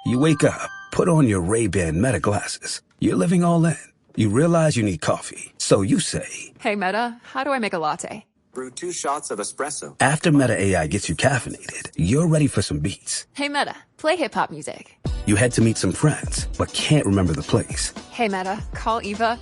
You wake up, put on your Ray-Ban Meta glasses. You're living all in. You realize you need coffee. So you say, "Hey, Meta, how do I make a latte?" Brew 2 shots of espresso. After Meta AI gets you caffeinated, you're ready for some beats. "Hey, Meta, play hip-hop music." You head to meet some friends, but can't remember the place. "Hey, Meta, call Eva."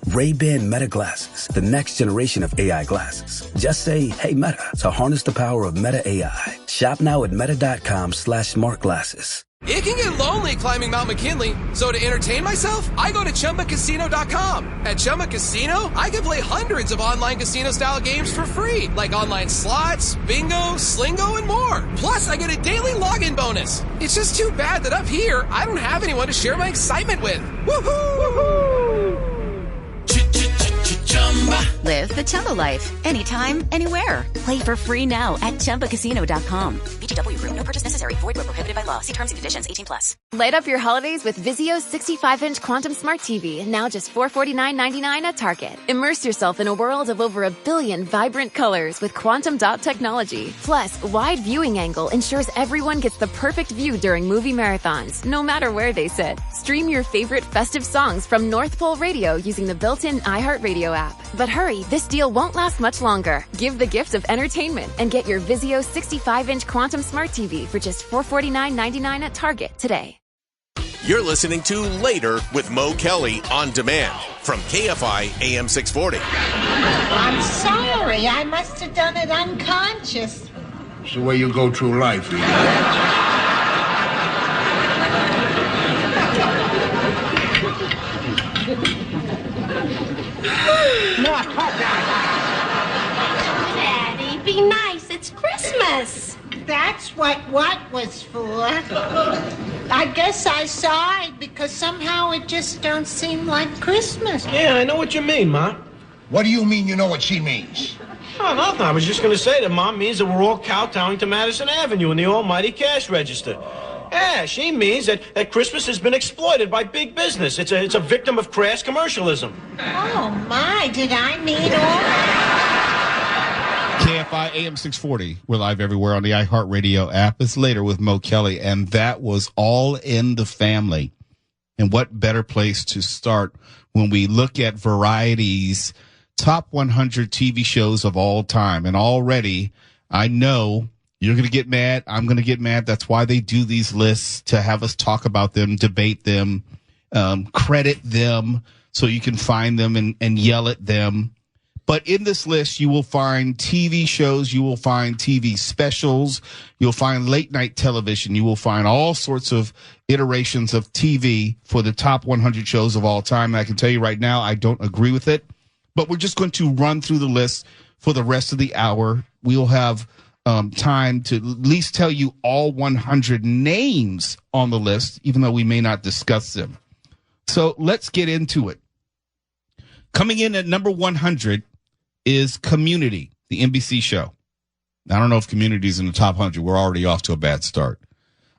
Ray-Ban Meta glasses, the next generation of AI glasses. Just say, "Hey, Meta," to harness the power of Meta AI. Shop now at meta.com/smartglasses. It can get lonely climbing Mount McKinley, so to entertain myself, I go to ChumbaCasino.com. At Chumba Casino, I can play hundreds of online casino-style games for free, like online slots, bingo, Slingo, and more. Plus, I get a daily login bonus. It's just too bad that up here, I don't have anyone to share my excitement with. Woohoo! Woohoo! Live the Chumba life. Anytime, anywhere. Play for free now at ChumbaCasino.com. VGW Group. No purchase necessary. Void where prohibited by law. See terms and conditions. 18+. Light up your holidays with Vizio's 65-inch Quantum Smart TV, now just $449.99 at Target. Immerse yourself in a world of over 1 billion vibrant colors with quantum dot technology. Plus, wide viewing angle ensures everyone gets the perfect view during movie marathons, no matter where they sit. Stream your favorite festive songs from North Pole Radio using the built-in iHeartRadio app. But hurry, this deal won't last much longer. Give the gift of entertainment and get your Vizio 65-inch Quantum Smart TV for just $449.99 at Target today. You're listening to Later with Mo Kelly on demand from KFI AM 640. I'm sorry. I must have done it unconscious. It's the way you go through life, you know? Daddy, be nice. It's Christmas. That's what was for. I guess I sighed because somehow it just don't seem like Christmas. Yeah, I know what you mean, Ma. What do you mean you know what she means? Oh, nothing. I was just going to say that Mom means that we're all kowtowing to Madison Avenue in the almighty cash register. Yeah, she means that Christmas has been exploited by big business. It's a victim of crass commercialism. Oh, my, did I mean all that? KFI AM 640. We're live everywhere on the iHeartRadio app. It's Later with Mo Kelly, and that was All in the Family. And what better place to start when we look at Variety's top 100 TV shows of all time. And already, I know you're going to get mad. I'm going to get mad. That's why they do these lists, to have us talk about them, debate them, credit them so you can find them and yell at them. But in this list, you will find TV shows, you will find TV specials, you'll find late night television, you will find all sorts of iterations of TV for the top 100 shows of all time. And I can tell you right now, I don't agree with it. But we're just going to run through the list for the rest of the hour. We'll have time to at least tell you all 100 names on the list, even though we may not discuss them. So let's get into it. Coming in at number 100 is Community, the NBC show. I don't know if Community is in the top 100. We're already off to a bad start.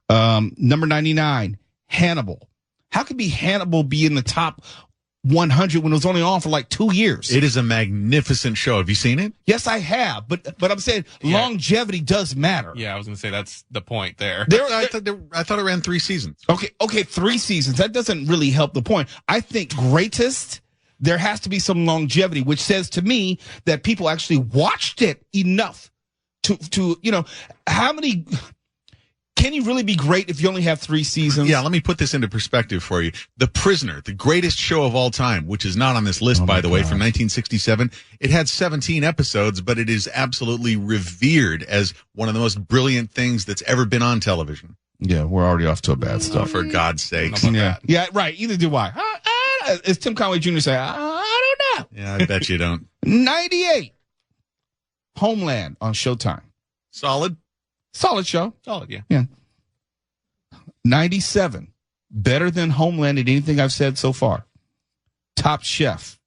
Number 99, Hannibal. How could Hannibal be in the top 100 when it was only on for like 2 years? It is a magnificent show. Have you seen it? Yes, I have. But I'm saying longevity does matter. Yeah, I was going to say that's the point there. I thought it ran 3 seasons. Okay, 3 seasons. That doesn't really help the point. I think greatest, there has to be some longevity, which says to me that people actually watched it enough to how many. Can you really be great if you only have 3 seasons? Yeah, let me put this into perspective for you. The Prisoner, the greatest show of all time, which is not on this list, by the way, from 1967. It had 17 episodes, but it is absolutely revered as one of the most brilliant things that's ever been on television. Yeah, we're already off to a bad start. Oh, for God's sakes. Yeah, right. Either do I. As Tim Conway Jr. say, I don't know. Yeah, I bet you don't. 98, Homeland on Showtime. Solid show. Solid, yeah. 97, better than Homeland at anything I've said so far. Top Chef.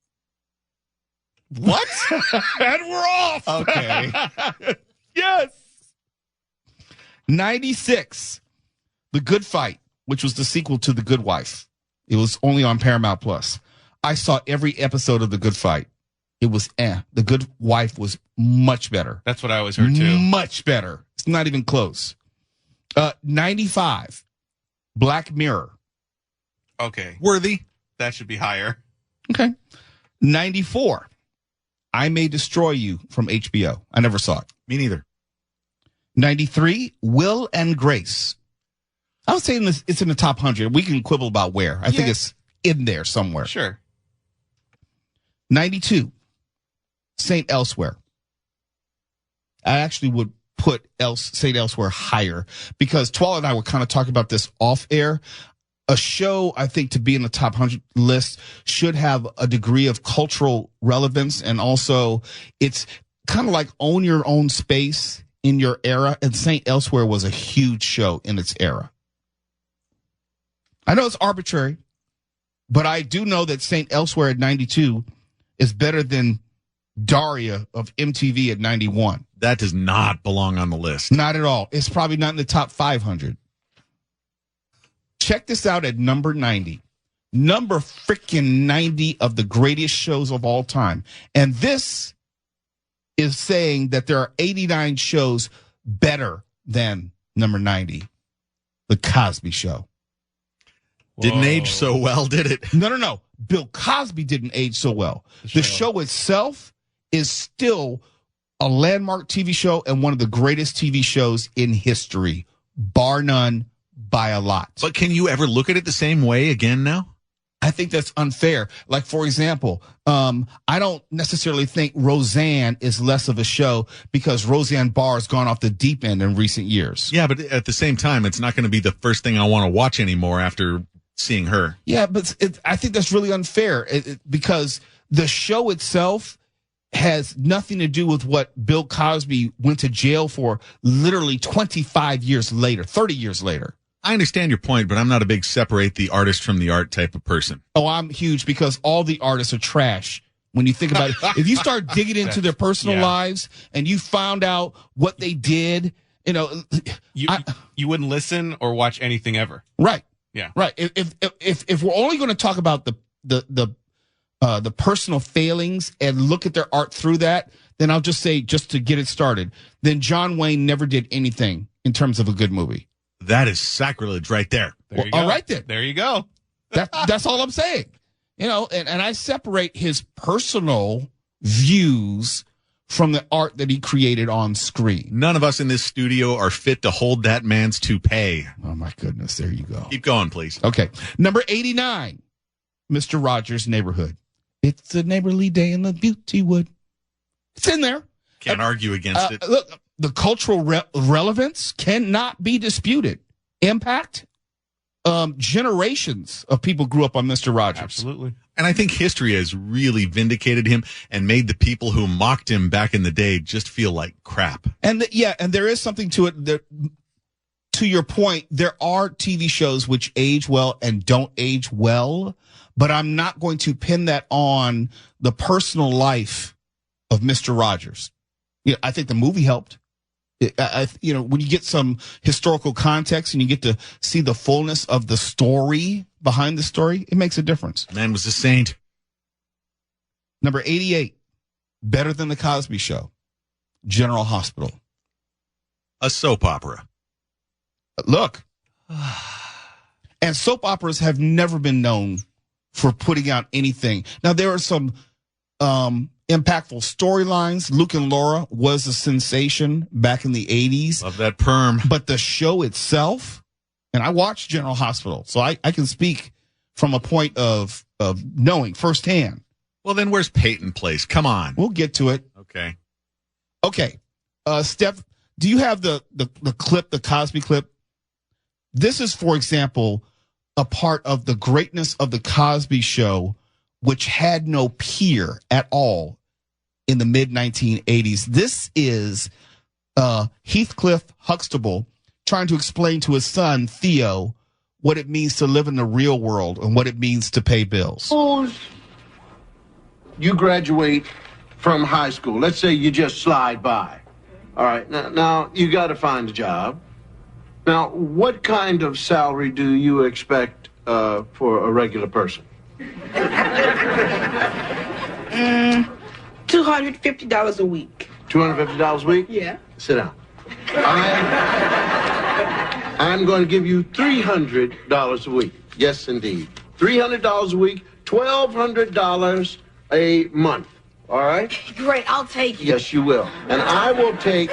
What? And we're off. Okay. Yes. 96, The Good Fight, which was the sequel to The Good Wife. It was only on Paramount Plus. I saw every episode of The Good Fight. It was The Good Wife was much better. That's what I always heard too. Much better. It's not even close. 95, Black Mirror. Okay. Worthy. That should be higher. Okay. 94, I May Destroy You from HBO. I never saw it. Me neither. 93, Will and Grace. I was saying it's in the top 100. We can quibble about where. I think it's in there somewhere. Sure. 92, St. Elsewhere. I actually would put St. Elsewhere higher because Twala and I were kind of talking about this off air. A show, I think, to be in the top 100 list should have a degree of cultural relevance, and also it's kind of like own your own space in your era, and St. Elsewhere was a huge show in its era. I know it's arbitrary, but I do know that St. Elsewhere at 92 is better than Daria of MTV at 91. That does not belong on the list. Not at all. It's probably not in the top 500. Check this out at number 90. Number freaking 90 of the greatest shows of all time. And this is saying that there are 89 shows better than number 90. The Cosby Show. Didn't age so well, did it? No. Bill Cosby didn't age so well. The show itself is still a landmark TV show and one of the greatest TV shows in history, bar none, by a lot. But can you ever look at it the same way again now? I think that's unfair. Like, for example, I don't necessarily think Roseanne is less of a show because Roseanne Barr has gone off the deep end in recent years. Yeah, but at the same time, it's not going to be the first thing I want to watch anymore after seeing her. Yeah, but I think that's really unfair because the show itself has nothing to do with what Bill Cosby went to jail for literally 25 years later, 30 years later. I understand your point, but I'm not a big separate the artist from the art type of person. Oh, I'm huge because all the artists are trash. When you think about it, if you start digging into their personal lives and you found out what they did, you wouldn't listen or watch anything ever. Right. Yeah. Right. If we're only going to talk about the personal failings and look at their art through that, then I'll just say, just to get it started, then John Wayne never did anything in terms of a good movie. That is sacrilege right there. There you go. All right then. There you go. That's all I'm saying. And I separate his personal views from the art that he created on screen. None of us in this studio are fit to hold that man's toupee. Oh my goodness. There you go. Keep going, please. Okay. Number 89, Mr. Rogers' Neighborhood. It's a neighborly day in the beauty wood. It's in there. Can't argue against it. Look, the cultural relevance cannot be disputed. Impact, generations of people grew up on Mr. Rogers. Absolutely. And I think history has really vindicated him and made the people who mocked him back in the day just feel like crap. And and there is something to it. To your point, there are TV shows which age well and don't age well, but I'm not going to pin that on the personal life of Mr. Rogers. I think the movie helped. When you get some historical context and you get to see the fullness of the story behind the story, it makes a difference. Man was a saint. Number 88, better than the Cosby Show, General Hospital. A soap opera. Look, and soap operas have never been known for putting out anything. Now, there are some impactful storylines. Luke and Laura was a sensation back in the 80s. Love that perm. But the show itself, and I watched General Hospital, so I can speak from a point of knowing firsthand. Well, then where's Peyton Place? Come on. We'll get to it. Okay. Steph, do you have the clip, the Cosby clip? This is, for example, a part of the greatness of the Cosby Show, which had no peer at all in the mid-1980s. This is Heathcliff Huxtable trying to explain to his son, Theo, what it means to live in the real world and what it means to pay bills. Suppose you graduate from high school. Let's say you just slide by. All right, now you got to find a job. Now, what kind of salary do you expect for a regular person? $250 a week. $250 a week? Yeah. Sit down. All right. I'm going to give you $300 a week. Yes, indeed. $300 a week, $1,200 a month. All right? Great, I'll take it. Yes, you will. And I will take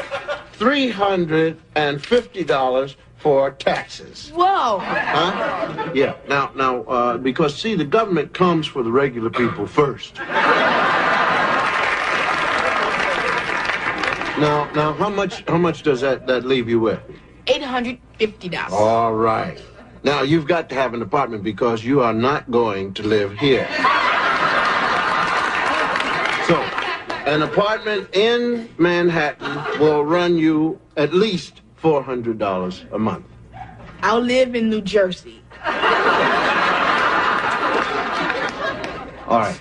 $350 for taxes. Whoa. Huh? Yeah. Now, because, see, the government comes for the regular people first. Now, how much does that leave you with? $850. All right. Now, you've got to have an apartment because you are not going to live here. So, an apartment in Manhattan will run you at least $400 a month. I'll live in New Jersey. All right.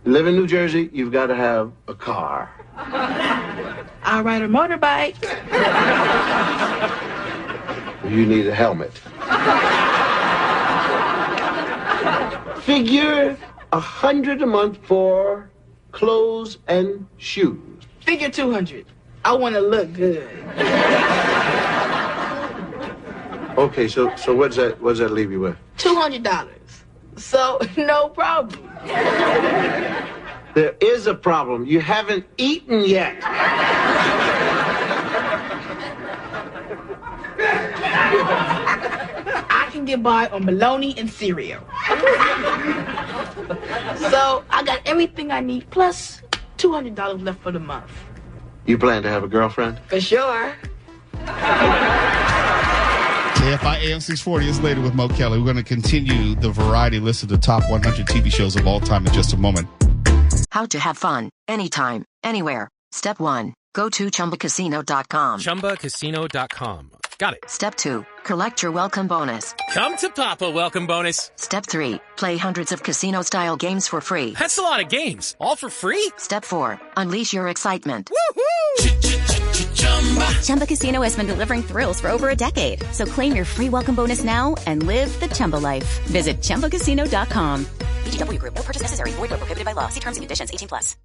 You live in New Jersey, you've got to have a car. I'll ride a motorbike. You need a helmet. Figure $100 a month for clothes and shoes. Figure $200. I want to look good. Okay, so what does that leave you with? $200. So, no problem. There is a problem. You haven't eaten yet. I can get by on bologna and cereal. So, I got everything I need, plus $200 left for the month. You plan to have a girlfriend? For sure. KFI AM 640 is later with Mo Kelly. We're going to continue the variety list of the top 100 TV shows of all time in just a moment. How to have fun anytime, anywhere. Step 1. Go to ChumbaCasino.com. ChumbaCasino.com. Got it. Step 2. Collect your welcome bonus. Come to Papa welcome bonus. Step 3. Play hundreds of casino-style games for free. That's a lot of games. All for free? Step 4. Unleash your excitement. Woohoo! Chumba Casino has been delivering thrills for over a decade. So claim your free welcome bonus now and live the Chumba life. Visit ChumbaCasino.com. VGW Group. No purchase necessary. Void where prohibited by law. See terms and conditions. 18+.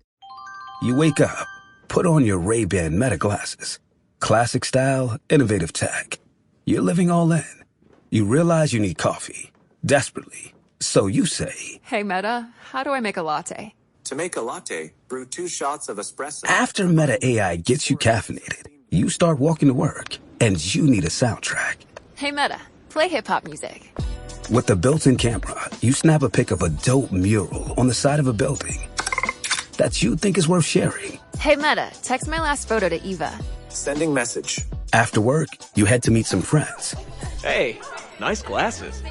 You wake up, put on your Ray-Ban Meta glasses. Classic style, innovative tech. You're living all in. You realize you need coffee. Desperately. So you say, "Hey, Meta, how do I make a latte?" To make a latte, brew 2 shots of espresso. After Meta AI gets you caffeinated, you start walking to work, and you need a soundtrack. Hey, Meta, play hip-hop music. With the built-in camera, you snap a pic of a dope mural on the side of a building that you think is worth sharing. Hey, Meta, text my last photo to Eva. Sending message. After work, you head to meet some friends. Hey, nice glasses.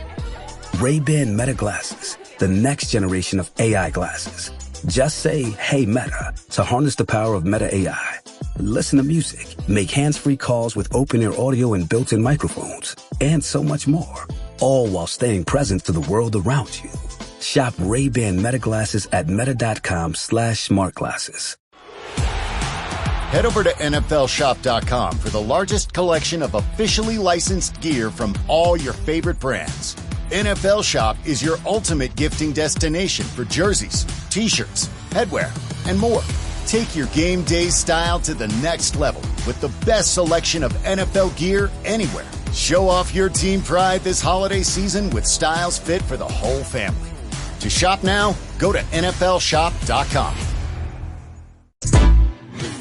Ray-Ban Meta glasses, the next generation of AI glasses. Just say, "Hey, Meta," to harness the power of Meta AI. Listen to music, make hands-free calls with open-ear audio and built-in microphones, and so much more, all while staying present to the world around you. Shop Ray-Ban Meta glasses at meta.com/smartglasses. Head over to NFLshop.com for the largest collection of officially licensed gear from all your favorite brands. NFL Shop is your ultimate gifting destination for jerseys, t-shirts, headwear, and more. Take your game day style to the next level with the best selection of NFL gear anywhere. Show off your team pride this holiday season with styles fit for the whole family. To shop now, go to NFLshop.com.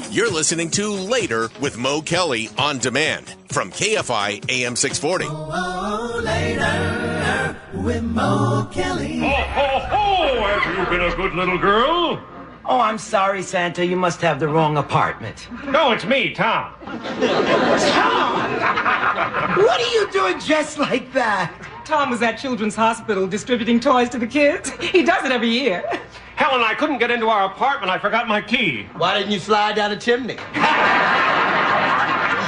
You're listening to Later with Mo Kelly on demand from KFI AM 640. Oh, Later with Mo Kelly. Ho, ho, ho! Have you been a good little girl? Oh, I'm sorry, Santa. You must have the wrong apartment. No, it's me, Tom. Tom! What are you doing dressed like that? Tom was at Children's Hospital distributing toys to the kids. He does it every year. Helen, I couldn't get into our apartment. I forgot my key. Why didn't you slide down the chimney?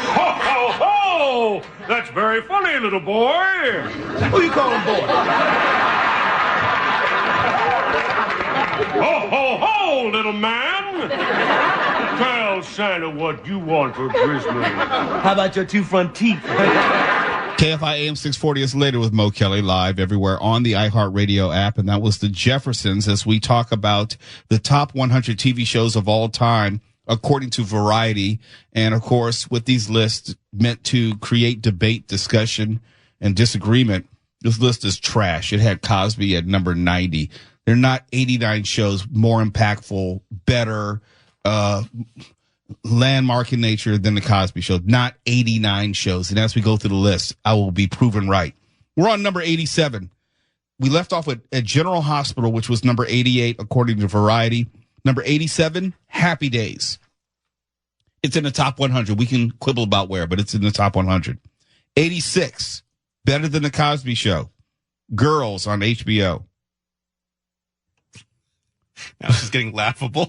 Ho, ho, ho! That's very funny, little boy. Who you calling boy? Ho, ho, ho, little man. Tell Santa what you want for Christmas. How about your 2 front teeth? KFI AM 640 is later with Mo Kelly, live everywhere on the iHeartRadio app. And that was the Jeffersons as we talk about the top 100 TV shows of all time, according to Variety. And of course, with these lists meant to create debate, discussion, and disagreement, this list is trash. It had Cosby at number 90. There are not 89 shows more impactful, better, landmark in nature than the Cosby Show. Not 89 shows. And as we go through the list, I will be proven right. We're on number 87. We left off at General Hospital, which was number 88, according to Variety. Number 87, Happy Days. It's in the top 100. We can quibble about where, but it's in the top 100. 86, better than the Cosby Show. Girls on HBO. Now it's just getting laughable.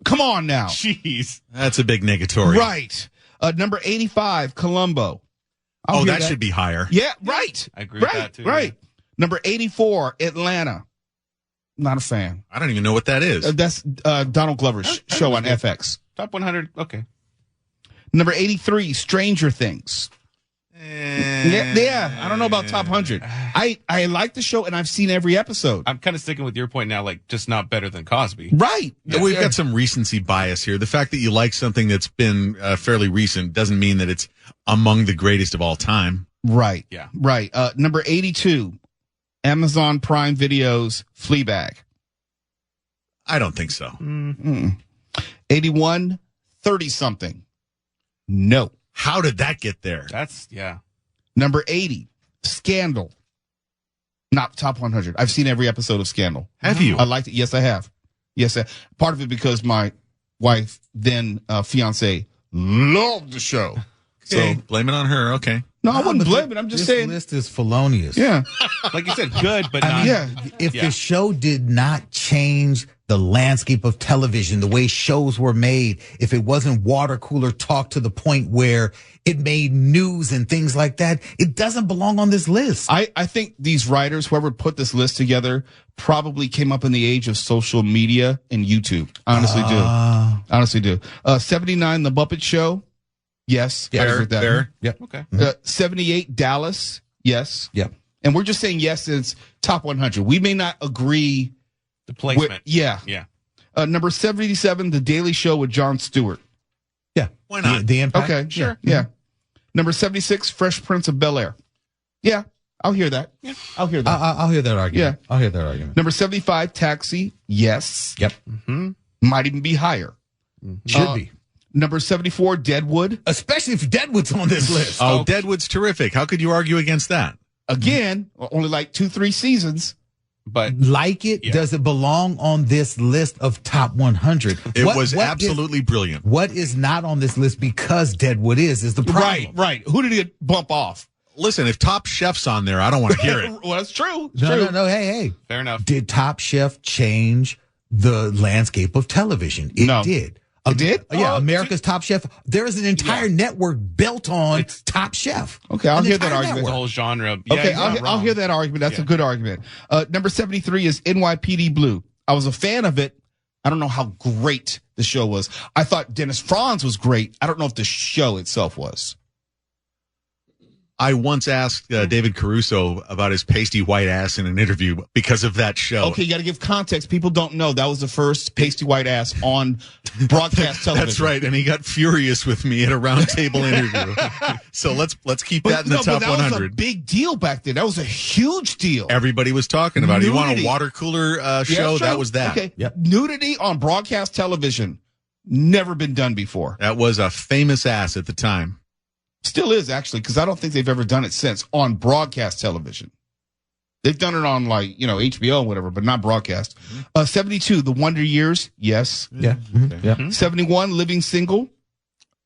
Come on now. Jeez. That's a big negatory. Right. Number 85, Columbo. That should be higher. Yeah, right. I agree with that too. Right. Number 84, Atlanta. Not a fan. I don't even know what that is. That's Donald Glover's show on FX. Top 100. Okay. Number 83, Stranger Things. Yeah, I don't know about top 100. I like the show, and I've seen every episode. I'm kind of sticking with your point now, like just not better than Cosby. Right. Yeah, we've got some recency bias here. The fact that you like something that's been fairly recent doesn't mean that it's among the greatest of all time. Right. Yeah. Right. Number 82, Amazon Prime Video's Fleabag. I don't think so. 81, 30-something. No. How did that get there? Yeah. Number 80, Scandal. Not top 100. I've seen every episode of Scandal. Have you? I liked it. Yes, I have. Yes, part of it because my wife, then fiance, loved the show. Okay. So blame it on her. Okay. No, I wouldn't blame it. I'm just saying. This list is felonious. Yeah. Like you said, good, but I not. mean, if the show did not change the landscape of television, the way shows were made, if it wasn't water cooler talk to the point where it made news and things like that, it doesn't belong on this list. I think these writers, whoever put this list together, probably came up in the age of social media and YouTube. Honestly do. 79, The Muppet Show. Yes. Fair. Yep. Okay. 78, Dallas. Yes. Yep. And we're just saying yes, it's top 100. We may not agree. The placement. Yeah. Number 77, The Daily Show with Jon Stewart. Yeah. Why not? The impact. Okay. Sure. Yeah. Number 76, Fresh Prince of Bel-Air. Yeah. I'll hear that. Yeah. I'll hear that. I'll hear that argument. Yeah. I'll hear that argument. Number 75, Taxi. Yes. Yep. Might even be higher. Should be. Number 74, Deadwood. Especially if Deadwood's on this list. Oh, Deadwood's terrific. How could you argue against that? Again, only like 2-3 seasons. But does it belong on this list of top 100? It was absolutely brilliant. What is not on this list because Deadwood is the problem. Right. Who did it bump off? Listen, if Top Chef's on there, I don't want to hear it. Well, that's true. No. Hey. Fair enough. Did Top Chef change the landscape of television? It did. It did? Yeah, America's Top Chef. There is an entire network built on Top Chef. Okay, I'll hear that argument. The whole genre. Okay, I'll hear that argument. That's a good argument. Number 73 is NYPD Blue. I was a fan of it. I don't know how great the show was. I thought Dennis Franz was great. I don't know if the show itself was. I once asked David Caruso about his pasty white ass in an interview because of that show. Okay, you got to give context. People don't know that was the first pasty white ass on broadcast television. That's right, and he got furious with me at a roundtable interview. So let's keep that in the top 100. That was a big deal back then. That was a huge deal. Everybody was talking about it. You want a water cooler show? Yeah, that was that. Okay. Yep. Nudity on broadcast television, never been done before. That was a famous ass at the time. Still is, actually, because I don't think they've ever done it since on broadcast television. They've done it on, like, HBO or whatever, but not broadcast. 72, The Wonder Years. Yes. Yeah. Okay. Yeah. 71, Living Single.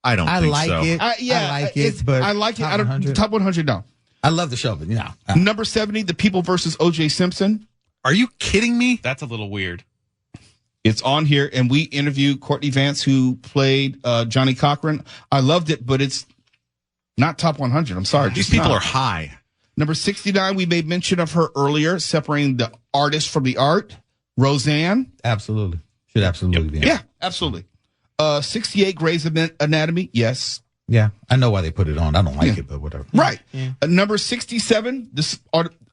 I don't think like so. it. I like it, but I like it. Top 100, no. I love the show, but Number 70, The People versus O.J. Simpson. Are you kidding me? That's a little weird. It's on here, and we interviewed Courtney Vance, who played Johnny Cochran. I loved it, but it's not top 100. I'm sorry. These people are high. Number 69, we made mention of her earlier, separating the artist from the art. Roseanne. Absolutely. Should absolutely be. Yeah, absolutely. 68, Grey's Anatomy. Yes. Yeah, I know why they put it on. I don't like it, but whatever. Right. Yeah. Number 67,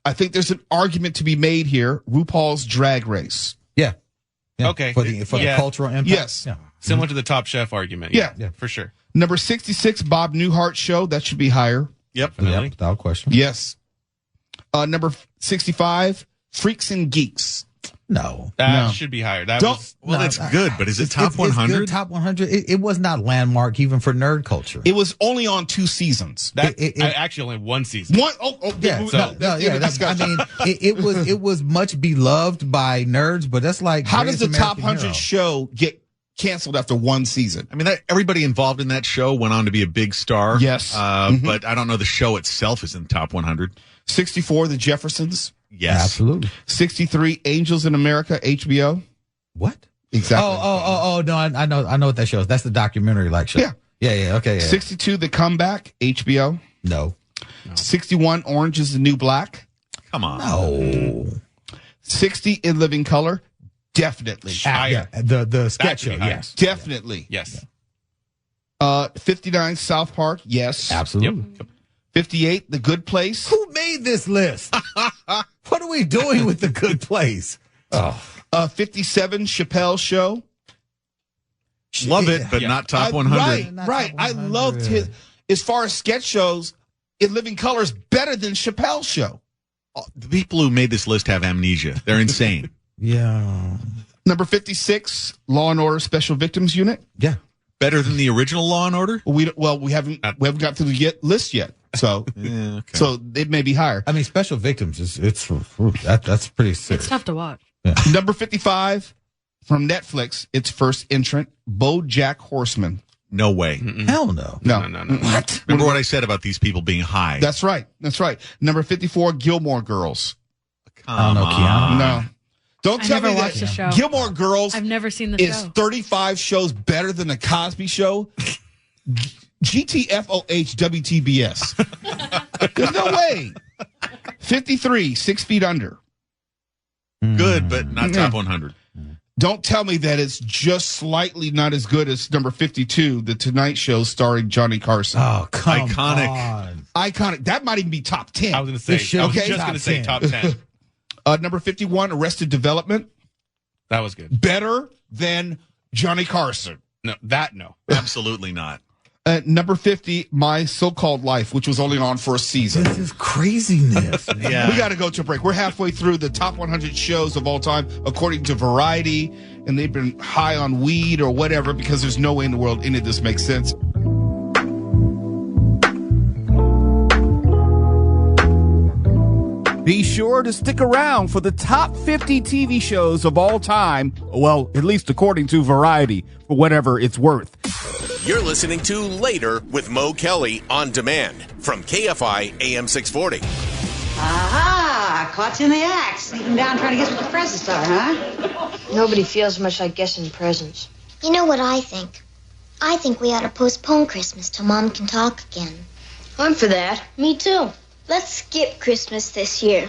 I think there's an argument to be made here. RuPaul's Drag Race. Yeah. Okay. For the cultural impact. Yes. Yeah. Similar to the Top Chef argument. Yeah, for sure. Number 66, Bob Newhart Show. That should be higher. Yep, without question. Yes. Number 65, Freaks and Geeks. No. That should be higher. That's good, but is it top 100? It's top 100. It was not landmark even for nerd culture. It was only on 2 seasons. Actually only 1 season. Yeah. It was much beloved by nerds, but that's like, how does the Greatest top American 100 Hero. show get canceled after 1 season? I mean, everybody involved in that show went on to be a big star. Yes. But I don't know the show itself is in the top 100. 64, The Jeffersons. Yes. Absolutely. 63, Angels in America, HBO. What? Exactly. Oh, no, I know what that show is. That's the documentary like show. Yeah, okay. Yeah. 62, The Comeback, HBO. No. 61, Orange is the New Black. Come on. No. 60, In Living Color. Definitely. Yeah, the sketch show, yes. Definitely. Yes. 59, South Park, yes. Absolutely. Yep. 58, The Good Place. Who made this list? What are we doing with The Good Place? 57, Chappelle Show. Love it, but not top 100. Right. I loved his, as far as sketch shows, In Living Color is better than Chappelle's show. The people who made this list have amnesia. They're insane. Yeah. Number 56, Law and Order Special Victims Unit. Yeah. Better than the original Law and Order? We haven't got to the list yet. So, so it may be higher. I mean, Special Victims that's pretty sick. It's tough to watch. Yeah. Number 55 from Netflix, its first entrant, BoJack Horseman. No way. Hell no. No. What? Remember what I said about these people being high? That's right. Number 54, Gilmore Girls. I don't know, Keanu. No. Don't tell me never that watched the show. Gilmore Girls I've never seen the is show. 35 shows better than the Cosby Show. GTFOH WTBS. There's no way. 53, 6 Feet Under. Good, but not top 100. Don't tell me that it's just slightly not as good as number 52, The Tonight Show starring Johnny Carson. Oh, come Iconic. on. Iconic. That might even be top 10. I was going to say. I was just going to say top 10. Number 51, Arrested Development. That was good. Better than Johnny Carson. No. Absolutely not. Number 50, My So-Called Life, which was only on for a season. This is craziness. Yeah. We got to go to a break. We're halfway through the top 100 shows of all time, according to Variety, and they've been high on weed or whatever because there's no way in the world any of this makes sense. Be sure to stick around for the top 50 TV shows of all time. Well, at least according to Variety, for whatever it's worth. You're listening to Later with Mo Kelly on demand from KFI AM 640. Aha! Caught you in the act. Sneaking down trying to guess what the presents are, huh? Nobody feels much like guessing presents. You know what I think? I think we ought to postpone Christmas till Mom can talk again. I'm for that. Me too. Let's skip Christmas this year.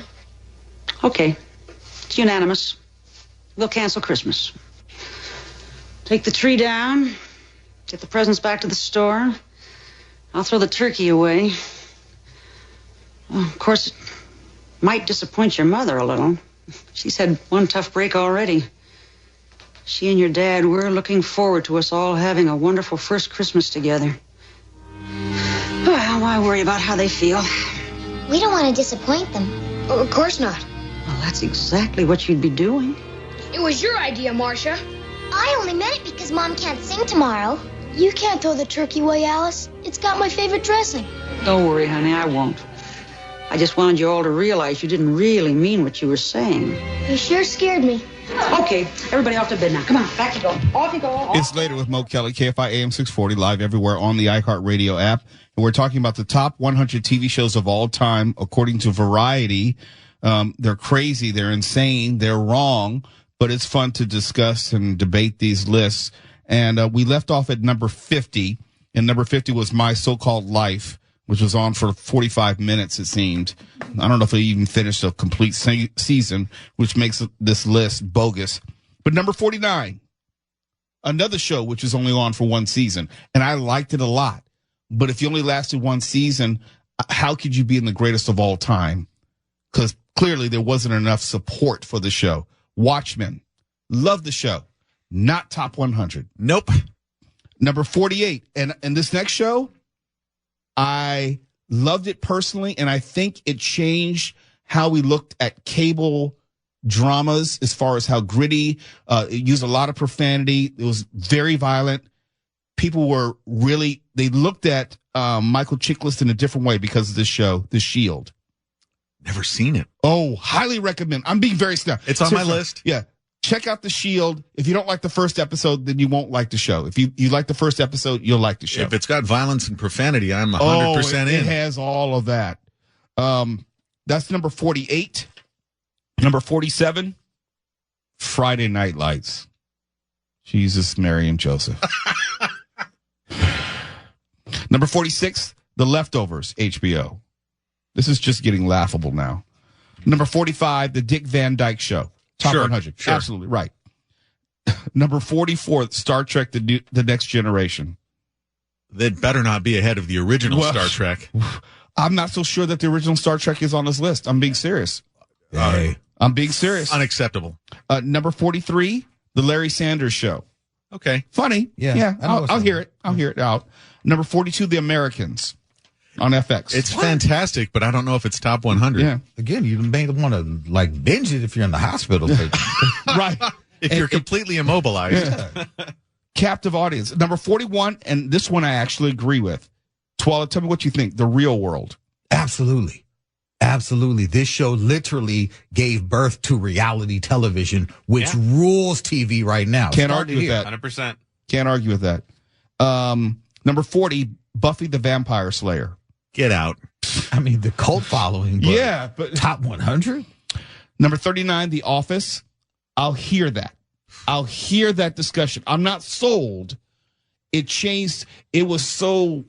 Okay. It's unanimous. We'll cancel Christmas. Take the tree down. Get the presents back to the store. I'll throw the turkey away. Well, of course, it might disappoint your mother a little. She's had one tough break already. She and your dad were looking forward to us all having a wonderful first Christmas together. Well, why worry about how they feel? We don't want to disappoint them. Oh, of course not. Well, that's exactly what you'd be doing. It was your idea, Marcia. I only meant it because Mom can't sing tomorrow. You can't throw the turkey away, Alice. It's got my favorite dressing. Don't worry, honey, I won't. I just wanted you all to realize you didn't really mean what you were saying. You sure scared me. Okay, everybody off to bed now. Come on, back you go. Off you go. Off. It's Later with Mo Kelly, KFI AM 640, live everywhere on the iHeartRadio app. And we're talking about the top 100 TV shows of all time, according to Variety. They're crazy, they're insane, they're wrong, but it's fun to discuss and debate these lists. And we left off at number 50, and number 50 was My So-Called Life, which was on for 45 minutes, it seemed. I don't know if they even finished a complete season, which makes this list bogus. But number 49, another show which was only on for one season, and I liked it a lot. But if you only lasted one season, how could you be in the greatest of all time? Because clearly there wasn't enough support for the show. Watchmen. Love the show. Not top 100. Nope. Number 48. And this next show, I loved it personally, and I think it changed how we looked at cable dramas as far as how gritty, it used a lot of profanity. It was very violent. People were really, they looked at Michael Chiklis in a different way because of this show, The Shield. Never seen it. Oh, highly recommend. I'm being very snap. It's on my list. Yeah. Check out The Shield. If you don't like the first episode, then you won't like the show. If you like the first episode, you'll like the show. If it's got violence and profanity, I'm 100% in. It has all of that. That's number 48. Number 47, Friday Night Lights. Jesus, Mary, and Joseph. Number 46, The Leftovers, HBO. This is just getting laughable now. Number 45, The Dick Van Dyke Show. Top 100. Sure. Absolutely right. Number 44, Star Trek, The Next Generation. That better not be ahead of the original Star Trek. I'm not so sure that the original Star Trek is on this list. I'm being serious. I'm being serious. Unacceptable. Number 43, The Larry Sanders Show. Okay. Funny. Yeah. I'll hear it. I'll hear it out. Number 42, The Americans on FX. It's fantastic, but I don't know if it's top 100. Yeah. Again, you may want to like binge it if you're in the hospital. Right. If you're completely immobilized. Yeah. Captive audience. Number 41, and this one I actually agree with. Twala, tell me what you think. The Real World. Absolutely. Absolutely. This show literally gave birth to reality television, which rules TV right now. Can't argue with that. 100%. Can't argue with that. Number 40, Buffy the Vampire Slayer. Get out. I mean, the cult following. But but top 100? Number 39, The Office. I'll hear that. I'll hear that discussion. I'm not sold. It changed. It was so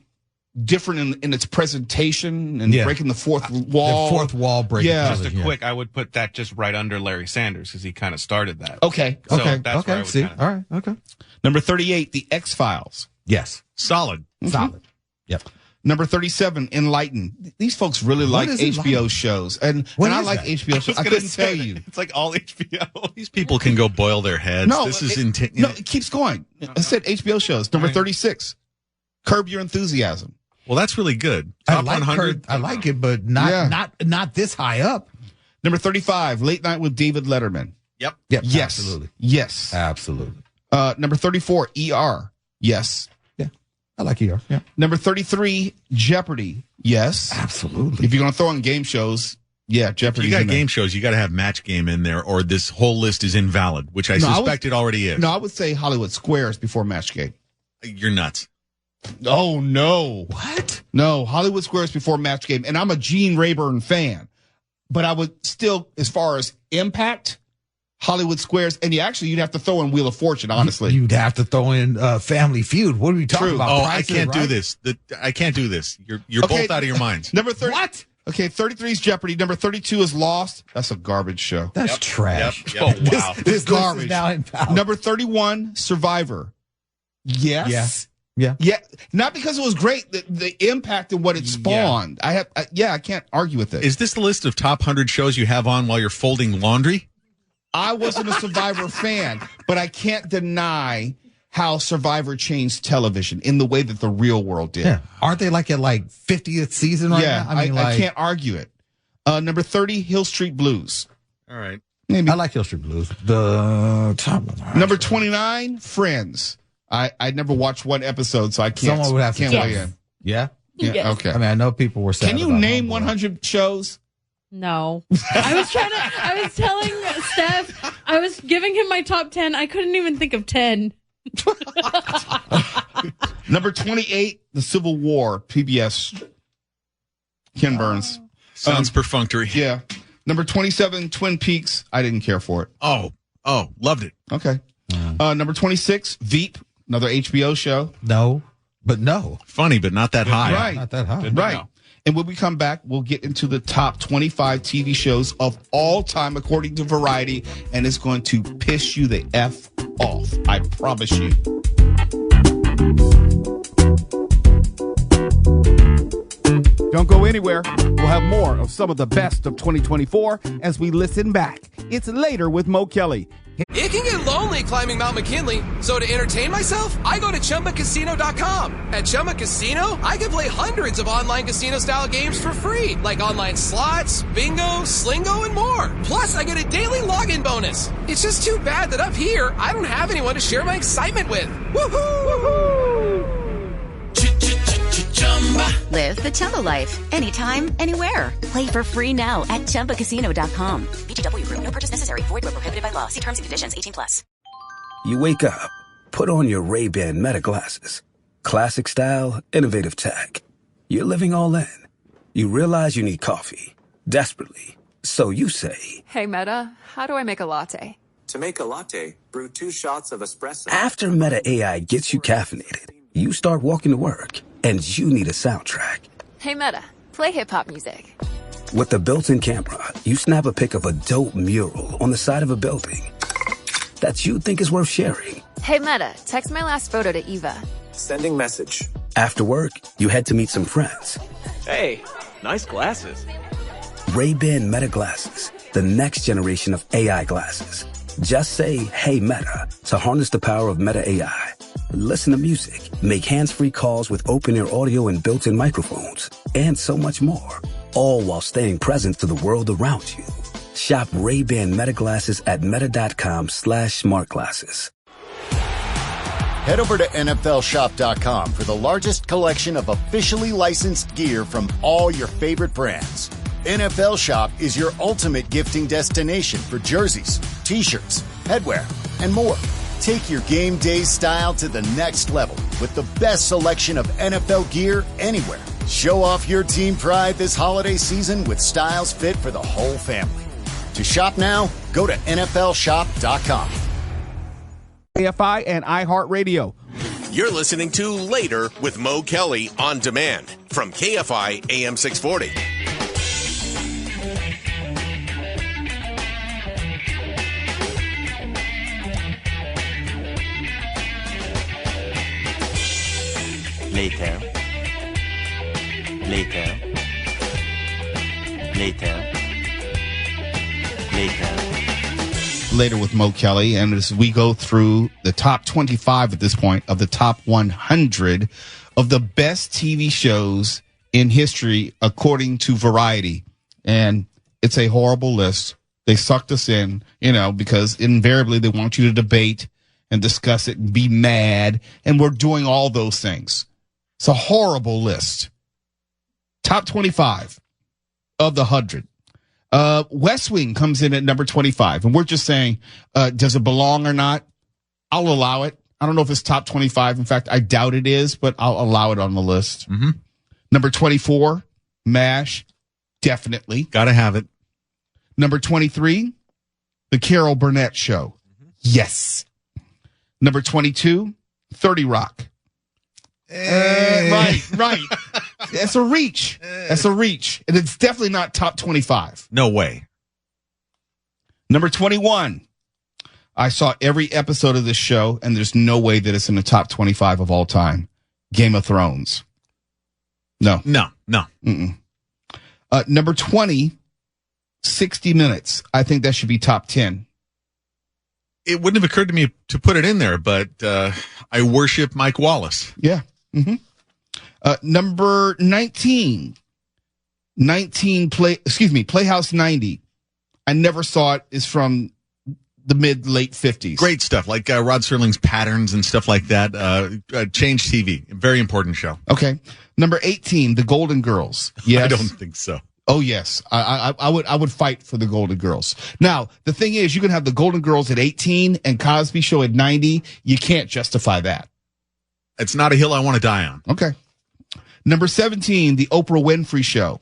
different in its presentation and breaking the fourth wall. The fourth wall breaking. Yeah. Just a quick, I would put that just right under Larry Sanders because he kind of started that. Okay. So okay. That's where I would See. kinda... All right. Okay. Number 38, The X-Files. Yes. Solid. Solid. Yep. Number 37, Enlightened. These folks really like HBO shows. And I like HBO shows. I couldn't tell you. It's like all HBO. These people can go boil their heads. No, this is no, it keeps going. I said HBO shows. Number 36, Curb Your Enthusiasm. Well, that's really good. Top 100. I like it, but not this high up. Number 35, Late Night with David Letterman. Yep. Yep. Yes. Absolutely. Yes. Absolutely. Number 34, ER. Yes. I like ER. Yeah. Number 33, Jeopardy. Yes. Absolutely. If you're going to throw in game shows, Jeopardy. You got game shows, you got to have Match Game in there, or this whole list is invalid, which I suspect it already is. No, I would say Hollywood Squares before Match Game. You're nuts. Oh, no. What? No, Hollywood Squares before Match Game. And I'm a Gene Rayburn fan. But I would still, as far as impact, Hollywood Squares, and you'd have to throw in Wheel of Fortune, honestly. You'd have to throw in Family Feud. What are we talking about? Oh, Prices, I can't do right? this. I can't do this. You're both out of your minds. Number 30. What? Okay, 33 is Jeopardy. Number 32 is Lost. That's a garbage show. That's trash. Yep. Oh, wow. This garbage. Is now in power. Number 31, Survivor. Yes. Yeah. Not because it was great, the impact and what it spawned. I can't argue with it. Is this the list of top 100 shows you have on while you're folding laundry? I wasn't a Survivor fan, but I can't deny how Survivor changed television in the way that the Real World did. Yeah. Aren't they like at 50th season right now? I can't argue it. Number 30, Hill Street Blues. All right. Maybe. I like Hill Street Blues. The top one. Number 29, Friends. I never watched one episode, so I can't. Someone would have to weigh in. Yeah? Yeah. Okay. I mean, I know people were sad. Can you name 100 shows? No. I was telling Steph, I was giving him my top 10. I couldn't even think of 10. Number 28, The Civil War, PBS. Ken Burns. Sounds perfunctory. Yeah. Number 27, Twin Peaks. I didn't care for it. Oh, loved it. Okay. Number 26, Veep, another HBO show. No. Funny, but not that high. Right. Not that high. Right. And when we come back, we'll get into the top 25 TV shows of all time, according to Variety, and it's going to piss you the F off. I promise you. Don't go anywhere. We'll have more of some of the best of 2024 as we listen back. It's Later with Mo Kelly. It can get lonely climbing Mount McKinley, so to entertain myself, I go to ChumbaCasino.com. At Chumba Casino, I can play hundreds of online casino-style games for free, like online slots, bingo, Slingo, and more. Plus, I get a daily login bonus. It's just too bad that up here, I don't have anyone to share my excitement with. Woohoo! Live the Chumba life. Anytime, anywhere. Play for free now at ChumbaCasino.com. VGW Group. No purchase necessary. Void where prohibited by law. See terms and conditions. 18+. You wake up, put on your Ray-Ban Meta glasses. Classic style, innovative tech. You're living all in. You realize you need coffee. Desperately. So you say, Hey, Meta, how do I make a latte? To make a latte, brew 2 shots of espresso. After Meta AI gets you caffeinated, you start walking to work, and you need a soundtrack. Hey, Meta, play hip-hop music. With the built-in camera, you snap a pic of a dope mural on the side of a building that you think is worth sharing. Hey, Meta, text my last photo to Eva. Sending message. After work, you head to meet some friends. Hey, nice glasses. Ray-Ban Meta glasses, the next generation of AI glasses. Just say, hey, Meta, to harness the power of Meta AI. Listen to music, make hands-free calls with open-ear audio and built-in microphones, and so much more. All while staying present to the world around you. Shop Ray-Ban Meta glasses at meta.com/smartglasses. Head over to NFLshop.com for the largest collection of officially licensed gear from all your favorite brands. NFL Shop is your ultimate gifting destination for jerseys, t-shirts, headwear, and more. Take your game day style to the next level with the best selection of NFL gear anywhere. Show off your team pride this holiday season with styles fit for the whole family. To shop now, go to NFLshop.com. KFI and iHeartRadio. You're listening to Later with Mo Kelly on demand from KFI AM 640. Later. Later with Mo Kelly, and as we go through the top 25 at this point of the top 100 of the best TV shows in history according to Variety. And it's a horrible list. They sucked us in, because invariably they want you to debate and discuss it and be mad, and we're doing all those things. It's a horrible list. Top 25 of the 100. West Wing comes in at number 25, and we're just saying, does it belong or not? I'll allow it. I don't know if it's top 25. In fact, I doubt it is, but I'll allow it on the list. Mm-hmm. Number 24, MASH. Definitely. Gotta have it. Number 23, The Carol Burnett Show. Mm-hmm. Yes. Number 22, 30 Rock. Right. That's a reach. And it's definitely not top 25. No way. Number 21. I saw every episode of this show, and there's no way that it's in the top 25 of all time. Game of Thrones. No. Mm-mm. Number 20, 60 Minutes. I think that should be top 10. It wouldn't have occurred to me to put it in there, but I worship Mike Wallace. Yeah. Mm-hmm. Number 19, Playhouse 90. I never saw it. Is from the mid-late 50s. Great stuff, like Rod Serling's Patterns and stuff like that. Change TV. Very important show. Okay. Number 18, The Golden Girls. Yes. I don't think so. Oh, yes. I would fight for the Golden Girls. Now, the thing is, you can have the Golden Girls at 18 and Cosby Show at 90. You can't justify that. It's not a hill I want to die on. Okay. Number 17, The Oprah Winfrey Show.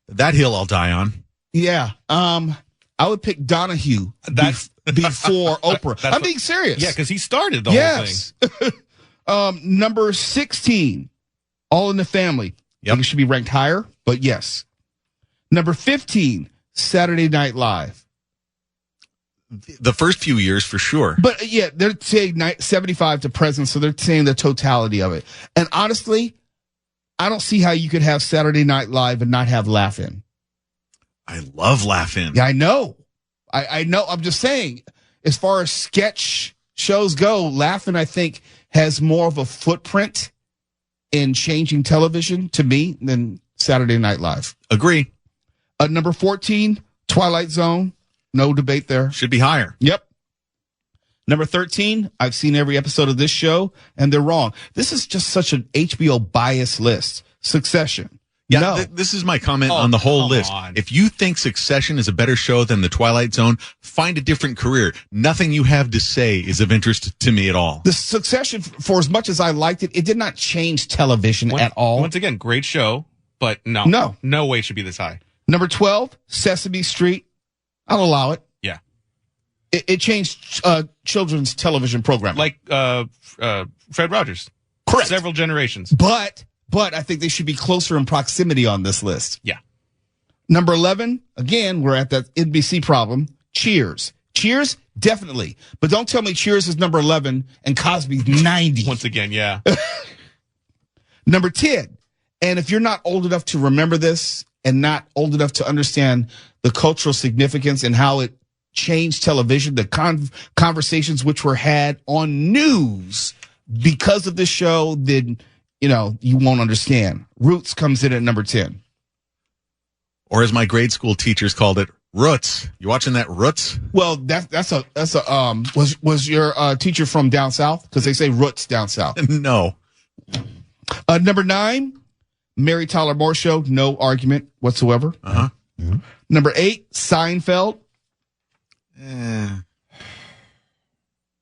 That hill I'll die on. Yeah. I would pick Donahue before Oprah. I'm being serious. Yeah, because he started the whole thing. Number 16, All in the Family. Yep. I think it should be ranked higher, but yes. Number 15, Saturday Night Live. The first few years for sure. But yeah, they're saying 75 to present, so they're saying the totality of it. And honestly, I don't see how you could have Saturday Night Live and not have Laugh-In. I love Laugh-In. Yeah, I know. I know. I'm just saying, as far as sketch shows go, Laugh-In, I think, has more of a footprint in changing television to me than Saturday Night Live. Agree. Number 14, Twilight Zone. No debate there. Should be higher. Yep. Number 13, I've seen every episode of this show, and they're wrong. This is just such an HBO bias list. Succession. Yeah, No. This is my comment on the whole list. If you think Succession is a better show than The Twilight Zone, find a different career. Nothing you have to say is of interest to me at all. The Succession, for as much as I liked it, it did not change television at all. Once again, great show, but no way it should be this high. Number 12, Sesame Street. I'll allow it. Yeah. It changed children's television programming. Like Fred Rogers. Correct. Several generations. But I think they should be closer in proximity on this list. Yeah. Number 11, again, we're at that NBC problem. Cheers. Cheers, definitely. But don't tell me Cheers is number 11 and Cosby's 90. Once again, yeah. Number 10, and if you're not old enough to remember this and not old enough to understand the cultural significance and how it changed television, the conversations which were had on news because of this show, then you won't understand. Roots comes in at number 10. Or as my grade school teachers called it, Roots. You watching that Roots? Well, was your teacher from down south? Because they say Roots down south. No. Number 9, Mary Tyler Moore Show. No argument whatsoever. Uh-huh. Mm-hmm. Number 8, Seinfeld. It's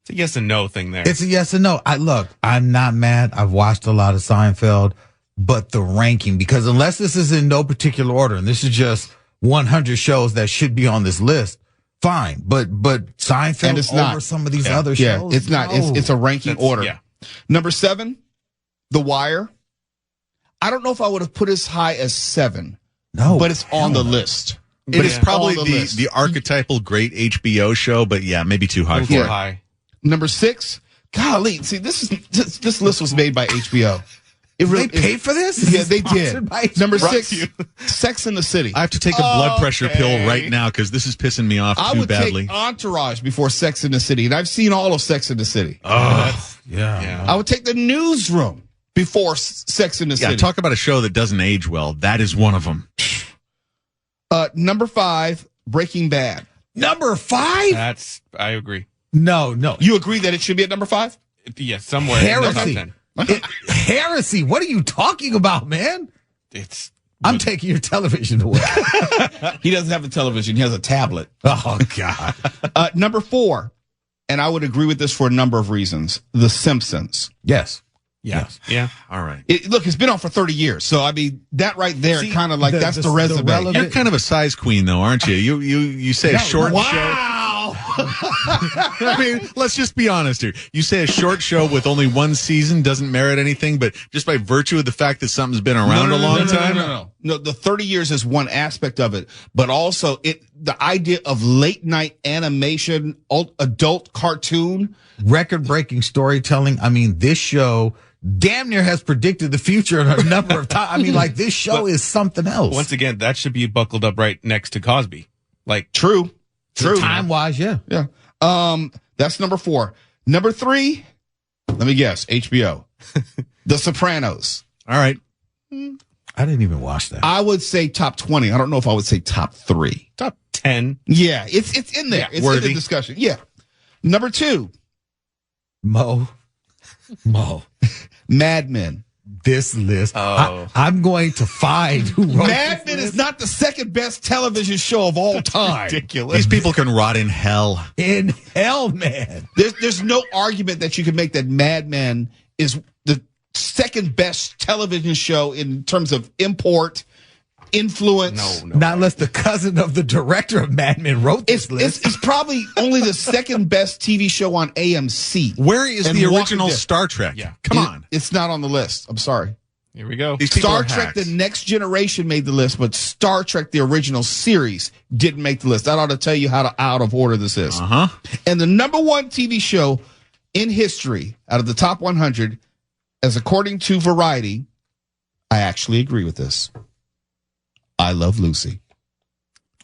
a yes and no thing there. It's a yes and no. I'm not mad. I've watched a lot of Seinfeld, but the ranking, because unless this is in no particular order, and this is just 100 shows that should be on this list, fine. But Seinfeld and it's over not. Some of these other shows? Yeah, it's not. No. It's a ranking order. Yeah. Number 7, The Wire. I don't know if I would have put as high as 7. No. But it's on the list. It is probably the archetypal great HBO show, but yeah, maybe too high for it. High. Number 6, golly, see, this list was made by HBO. They paid for this? Yeah, they did. Sponsored by HBO? Number 6, Sex and the City. I have to take a blood pressure pill right now because this is pissing me off I too would badly. take Entourage before Sex and the City, and I've seen all of Sex and the City. Yeah. I would take The Newsroom before Sex and the City. Yeah, talk about a show that doesn't age well. That is one of them. Number 5, Breaking Bad. Number 5? I agree. No. You agree that it should be at number 5? Yeah, somewhere Heresy. in the top 10. Heresy. What are you talking about, man? I'm taking your television away. He doesn't have a television. He has a tablet. Oh, God. Number 4, and I would agree with this for a number of reasons, The Simpsons. Yes. Yeah. All right. Look, it's been on for 30 years. So, I mean, that right there, kind of like that's the resume. You're kind of a size queen, though, aren't you? You say a short show. I mean, let's just be honest here. You say a short show with only one season doesn't merit anything, but just by virtue of the fact that something's been around a long time? No, the 30 years is one aspect of it, but also the idea of late night animation, adult cartoon. Record-breaking storytelling. I mean, this show damn near has predicted the future in a number of times. I mean, like, this show is something else. Once again, that should be buckled up right next to Cosby. Like, True. Time-wise, yeah. Yeah. That's number 4. Number 3, let me guess, HBO. The Sopranos. All right. I didn't even watch that. I would say top 20. I don't know if I would say top 3. Top 10. Yeah, it's in there. Yeah, it's worthy. in the discussion. Yeah. Number 2, Mo. Mad Men. This list. I'm going to find who wrote Mad Men is not the second best television show of all time. Ridiculous. These people can rot in hell. In hell, man. There's no argument that you can make that Mad Men is the second best television show in terms of import, influence. No. Not unless the cousin of the director of Mad Men wrote this list. It's probably only the second best TV show on AMC. Where is And the Walking original Dead. Star Trek? Yeah. Come on. It's not on the list. I'm sorry. Here we go. These people Star are Trek hacks. The Next Generation made the list, but Star Trek the original series didn't make the list. That ought to tell you how out of order this is. Uh-huh. And the number 1 TV show in history out of the top 100, as according to Variety, I actually agree with this. I Love Lucy.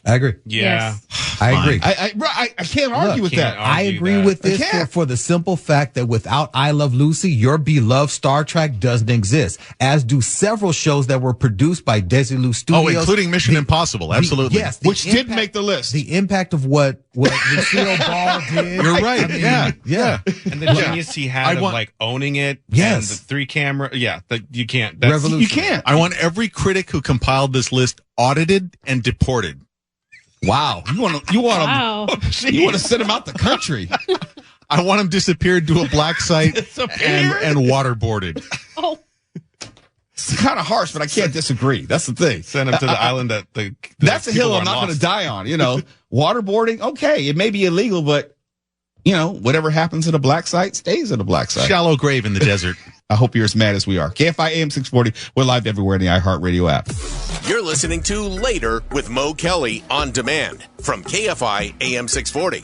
I agree. Yeah. Yes. I agree. I can't argue with that. I agree with this for the simple fact that without I Love Lucy, your beloved Star Trek doesn't exist, as do several shows that were produced by Desilu Studios. Oh, including Mission Impossible. Absolutely. Yes. Which didn't make the list. The impact of what Lucille Ball did. You're right. Yeah. And the genius he had of like owning it. Yes. And the 3 camera. Yeah. You can't. You can't. I want every critic who compiled this list audited and deported. Wow. You want to send him out the country. I want him disappeared to a black site and waterboarded. Oh. It's kind of harsh, but I can't disagree. That's the thing. Send him to the island that that's a hill I'm not going to die on. Waterboarding. Okay. It may be illegal, but whatever happens at a black site stays at a black site. Shallow grave in the desert. I hope you're as mad as we are. KFI AM 640. We're live everywhere in the iHeartRadio app. You're listening to Later with Mo Kelly on demand from KFI AM 640.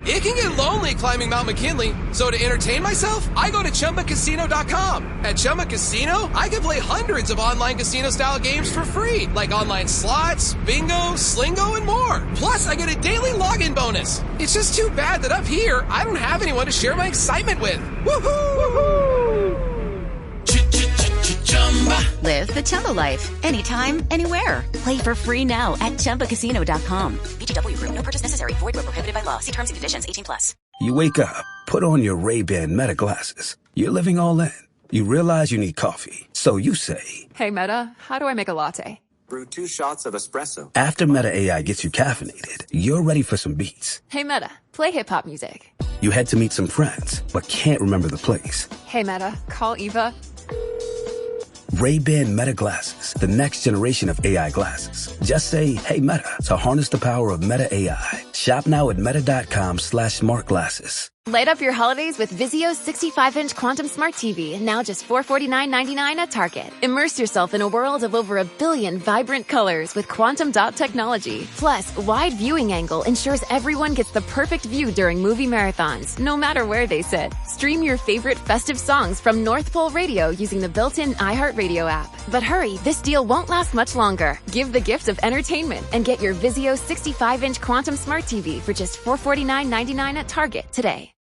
It can get lonely climbing Mount McKinley, so to entertain myself, I go to ChumbaCasino.com. At Chumba Casino, I can play hundreds of online casino-style games for free, like online slots, bingo, slingo, and more. Plus, I get a daily login bonus. It's just too bad that up here, I don't have anyone to share my excitement with. Woohoo! Live the Chumba life. Anytime, anywhere. Play for free now at ChumbaCasino.com. VGW Group. No purchase necessary. Void where prohibited by law. See terms and conditions. 18+. You wake up, put on your Ray-Ban Meta glasses. You're living all in. You realize you need coffee. So you say, Hey, Meta, how do I make a latte? Brew 2 shots of espresso. after Meta AI gets you caffeinated, you're ready for some beats. Hey, Meta, play hip-hop music. You head to meet some friends, but can't remember the place. Hey, Meta, call Eva. Ray-Ban Meta glasses, the next generation of AI glasses. Just say, hey, Meta, to harness the power of Meta AI. Shop now at meta.com/smartglasses. Light up your holidays with Vizio's 65-inch Quantum Smart TV, now just $449.99 at Target. Immerse yourself in a world of over 1 billion vibrant colors with quantum dot technology. Plus, wide viewing angle ensures everyone gets the perfect view during movie marathons, no matter where they sit. Stream your favorite festive songs from North Pole Radio using the built-in iHeartRadio app. But hurry, this deal won't last much longer. Give the gift of entertainment and get your Vizio 65-inch Quantum Smart TV for just $449.99 at Target today.